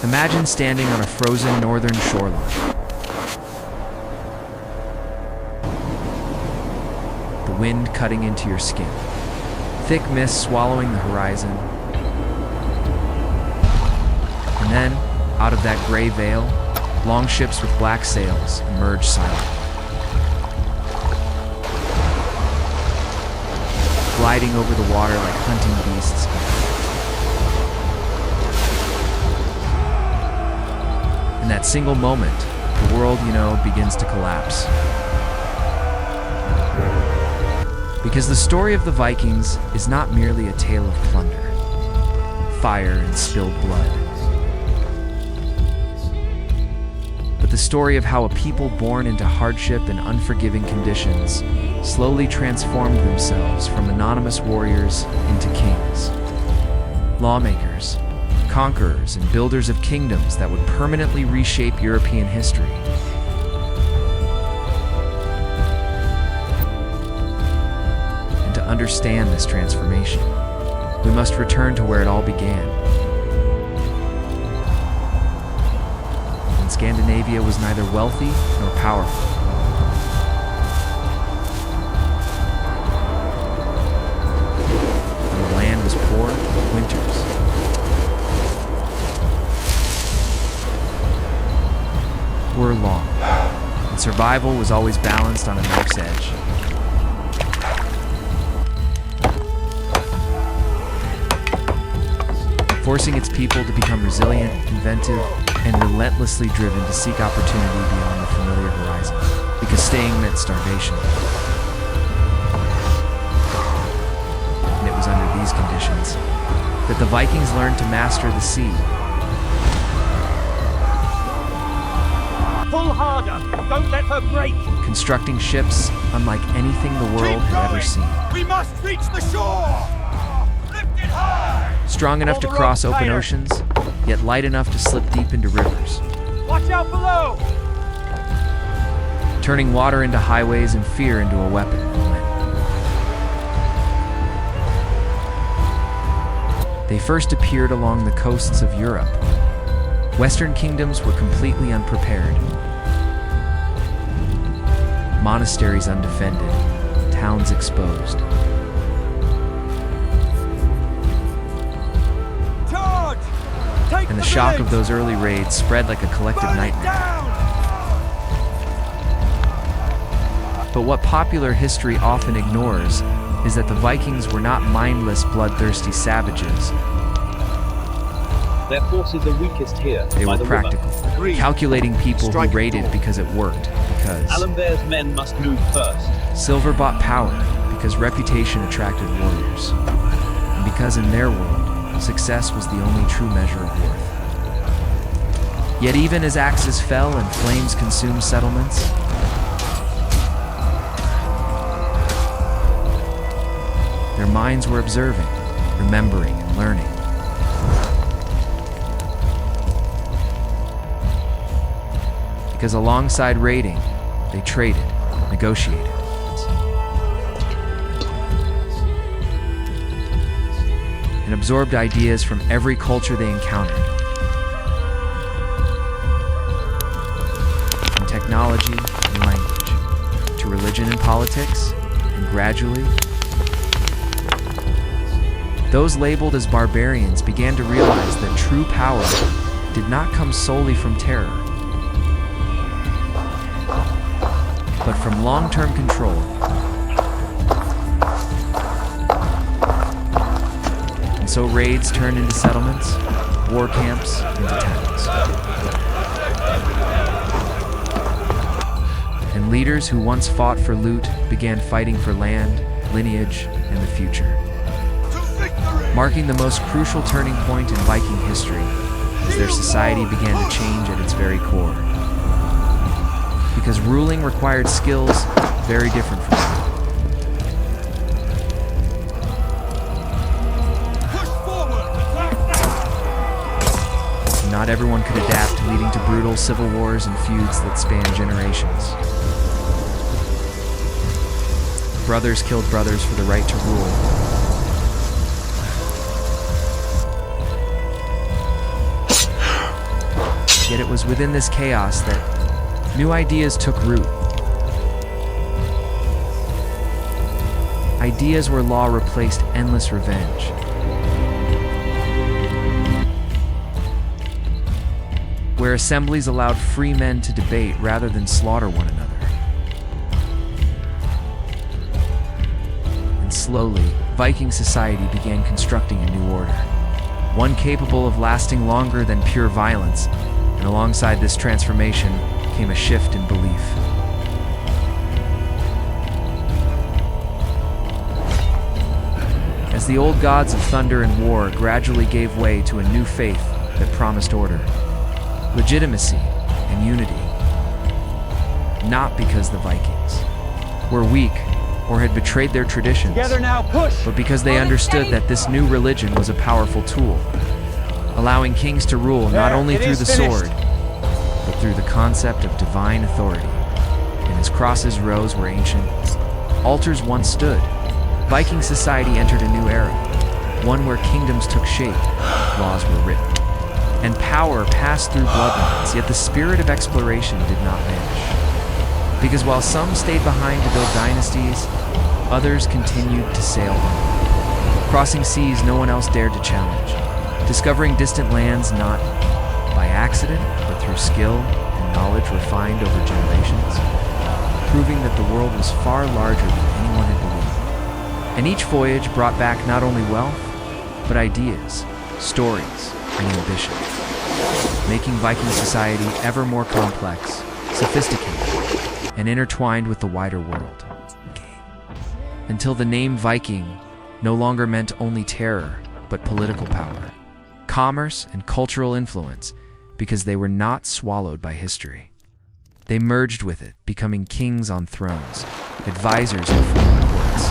Imagine standing on a frozen northern shoreline. The wind cutting into your skin. Thick mist swallowing the horizon. And then, out of that gray veil, longships with black sails emerge silent. Gliding over the water like hunting beasts. In that single moment, the world, begins to collapse. Because the story of the Vikings is not merely a tale of plunder, fire, and spilled blood, but the story of how a people born into hardship and unforgiving conditions slowly transformed themselves from anonymous warriors into kings, lawmakers, conquerors, and builders of kingdoms that would permanently reshape European history. And to understand this transformation, we must return to where it all began. When Scandinavia was neither wealthy nor powerful. When the land was poor with winters. Were long, and survival was always balanced on a knife's edge. Forcing its people to become resilient, inventive, and relentlessly driven to seek opportunity beyond the familiar horizon, because staying meant starvation. And it was under these conditions that the Vikings learned to master the sea. Pull harder! Don't let her break! Constructing ships unlike anything the world had ever seen. We must reach the shore! Lift it high! Strong enough to cross open oceans, yet light enough to slip deep into rivers. Watch out below! Turning water into highways and fear into a weapon. They first appeared along the coasts of Europe. Western kingdoms were completely unprepared. Monasteries undefended, towns exposed. Charge! Take And the shock of those early raids spread like a collective nightmare. But what popular history often ignores is that the Vikings were not mindless, bloodthirsty savages. Their forces are weakest here. They were practical, calculating people who Strike raided because it worked, because Alanber's men must move first. silver bought power, because reputation attracted warriors, and because in their world, success was the only true measure of worth. Yet even as axes fell and flames consumed settlements, their minds were observing, remembering, and learning. Because alongside raiding, they traded, negotiated, and absorbed ideas from every culture they encountered. From technology and language, to religion and politics, and gradually, those labeled as barbarians began to realize that true power did not come solely from terror, but from long-term control. And so raids turned into settlements, war camps into towns. And leaders who once fought for loot began fighting for land, lineage, and the future. Marking the most crucial turning point in Viking history as their society began to change at its very core. Because ruling required skills very different from that. Not everyone could adapt, leading to brutal civil wars and feuds that spanned generations. Brothers killed brothers for the right to rule. Yet it was within this chaos that new ideas took root. Ideas where law replaced endless revenge. Where assemblies allowed free men to debate rather than slaughter one another. And slowly, Viking society began constructing a new order. One capable of lasting longer than pure violence, and alongside this transformation came a shift in belief. As the old gods of thunder and war gradually gave way to a new faith that promised order, legitimacy, and unity. Not because the Vikings were weak or had betrayed their traditions, Together now, push! but because they understood that this new religion was a powerful tool, allowing kings to rule not only through the sword, but through the concept of divine authority. And as crosses rose where ancient altars once stood, Viking society entered a new era, one where kingdoms took shape, laws were written, and power passed through bloodlines, yet the spirit of exploration did not vanish. Because while some stayed behind to build dynasties, others continued to sail on, crossing seas no one else dared to challenge, discovering distant lands not by accident, but through skill and knowledge refined over generations, proving that the world was far larger than anyone had believed. And each voyage brought back not only wealth, but ideas, stories, and ambition, making Viking society ever more complex, sophisticated, and intertwined with the wider world. Until the name Viking no longer meant only terror, but political power, commerce, and cultural influence, because they were not swallowed by history. They merged with it, becoming kings on thrones, advisors in foreign courts,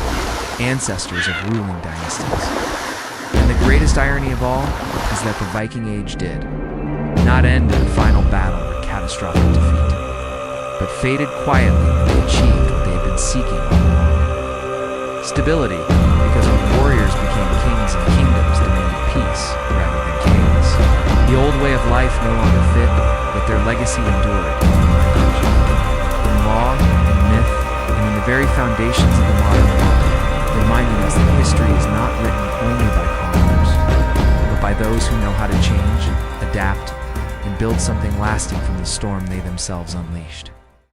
ancestors of ruling dynasties. And the greatest irony of all is that the Viking Age did not end in a final battle or catastrophic defeat, but faded quietly when they achieved what they had been seeking. Stability, because when warriors became kings and kingdoms demanded peace rather than chaos. The old way of life no longer fit, but their legacy endured. In law, in myth, and in the very foundations of the modern world, reminding us that history is not written only by conquerors, but by those who know how to change, adapt, and build something lasting from the storm they themselves unleashed.